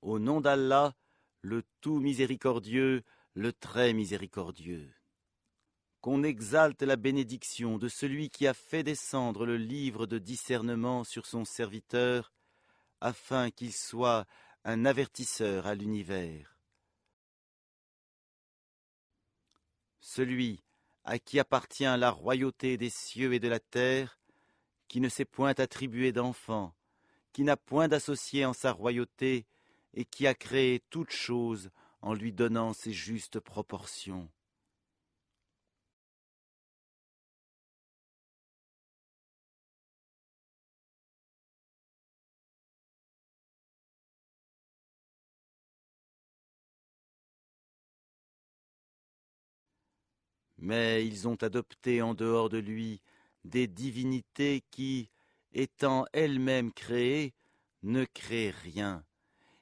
Au nom d'Allah, le tout miséricordieux, le très miséricordieux. Qu'on exalte la bénédiction de celui qui a fait descendre le livre de discernement sur son serviteur, afin qu'il soit un avertisseur à l'univers. Celui à qui appartient la royauté des cieux et de la terre, qui ne s'est point attribué d'enfant, qui n'a point d'associé en sa royauté, et qui a créé toutes choses en lui donnant ses justes proportions. Mais ils ont adopté en dehors de lui des divinités qui, étant elles-mêmes créées, ne créent rien,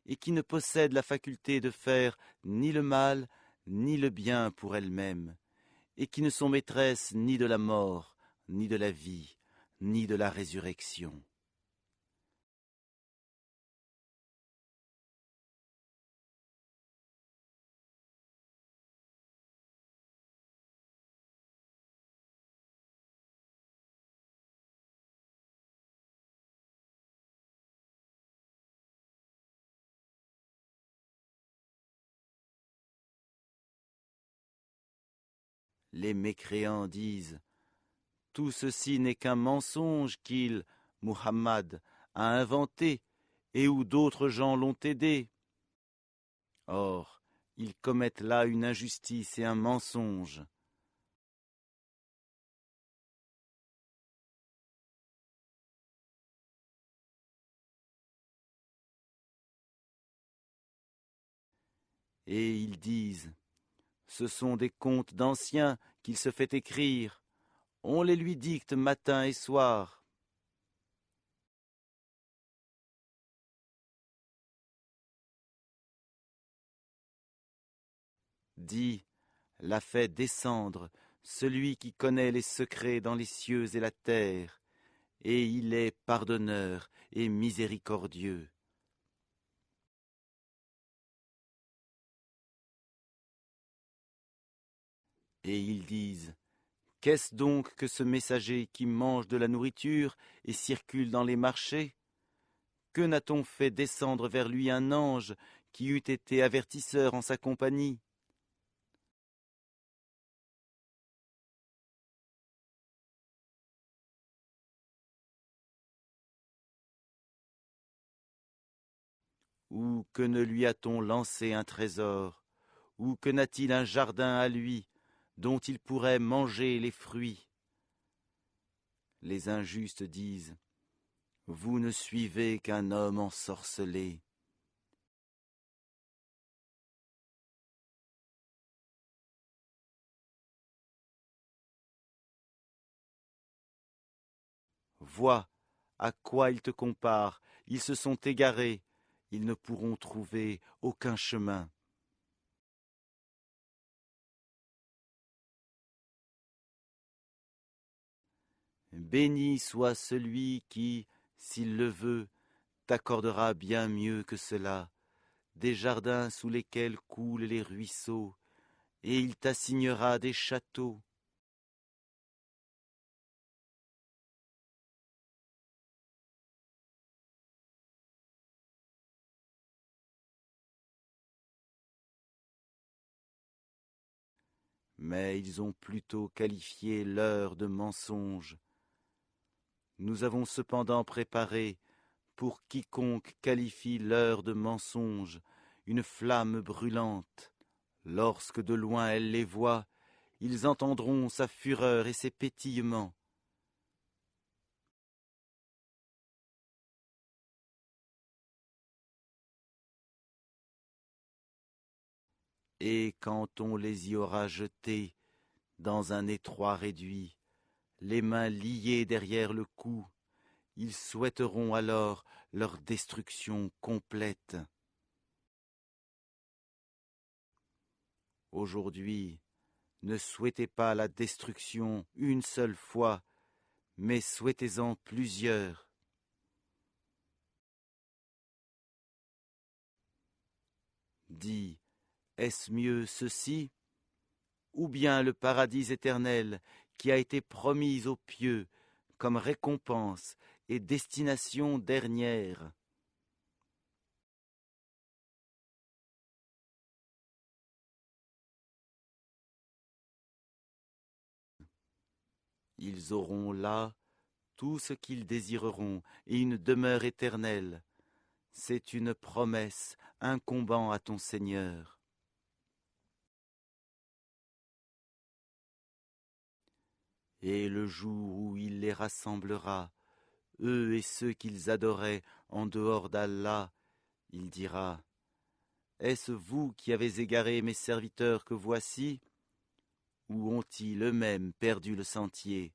et qui ne possèdent la faculté de faire ni le mal ni le bien pour elles-mêmes, et qui ne sont maîtresses ni de la mort, ni de la vie, ni de la résurrection. Les mécréants disent « Tout ceci n'est qu'un mensonge qu'il, Muhammad, a inventé, et où d'autres gens l'ont aidé. » Or, ils commettent là une injustice et un mensonge. Et ils disent « Ce sont des contes d'anciens qu'il se fait écrire. On les lui dicte matin et soir. » Dis, l'a fait descendre celui qui connaît les secrets dans les cieux et la terre, et il est pardonneur et miséricordieux. Et ils disent, qu'est-ce donc que ce messager qui mange de la nourriture et circule dans les marchés? Que n'a-t-on fait descendre vers lui un ange qui eût été avertisseur en sa compagnie? Ou que ne lui a-t-on lancé un trésor? Ou que n'a-t-il un jardin à lui, dont il pourrait manger les fruits? Les injustes disent, vous ne suivez qu'un homme ensorcelé. Vois à quoi ils te comparent, ils se sont égarés, ils ne pourront trouver aucun chemin. Béni soit celui qui, s'il le veut, t'accordera bien mieux que cela, des jardins sous lesquels coulent les ruisseaux, et il t'assignera des châteaux. Mais ils ont plutôt qualifié l'heure de mensonge. Nous avons cependant préparé, pour quiconque qualifie l'heure de mensonge, une flamme brûlante. Lorsque de loin elle les voit, ils entendront sa fureur et ses pétillements. Et quand on les y aura jetés dans un étroit réduit, les mains liées derrière le cou, ils souhaiteront alors leur destruction complète. Aujourd'hui, ne souhaitez pas la destruction une seule fois, mais souhaitez-en plusieurs. Dis, est-ce mieux ceci, ou bien le paradis éternel qui a été promis aux pieux comme récompense et destination dernière? Ils auront là tout ce qu'ils désireront et une demeure éternelle. C'est une promesse incombant à ton Seigneur. Et le jour où il les rassemblera, eux et ceux qu'ils adoraient en dehors d'Allah, il dira: Est-ce vous qui avez égaré mes serviteurs que voici, ou ont-ils eux-mêmes perdu le sentier?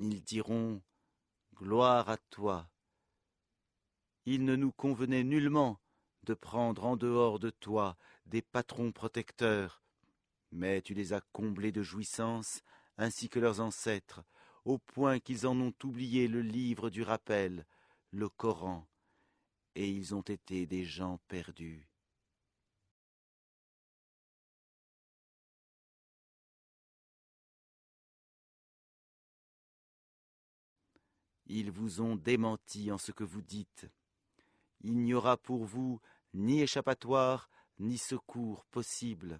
Ils diront: Gloire à toi. Il ne nous convenait nullement de prendre en dehors de toi des patrons protecteurs, mais tu les as comblés de jouissances, ainsi que leurs ancêtres, au point qu'ils en ont oublié le livre du rappel, le Coran, et ils ont été des gens perdus. Ils vous ont démenti en ce que vous dites. Il n'y aura pour vous ni échappatoire, ni secours possible.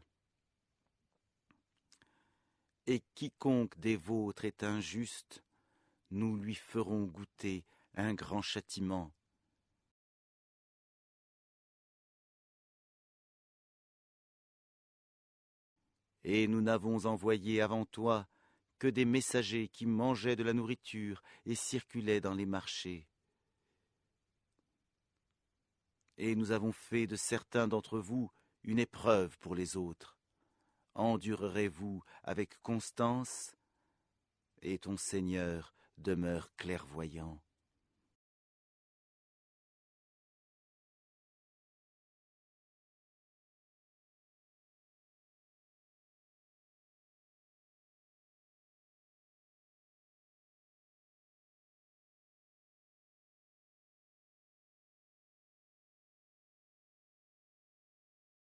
Et quiconque des vôtres est injuste, nous lui ferons goûter un grand châtiment. Et nous n'avons envoyé avant toi que des messagers qui mangeaient de la nourriture et circulaient dans les marchés. Et nous avons fait de certains d'entre vous une épreuve pour les autres. Endurerez-vous avec constance, et ton Seigneur demeure clairvoyant.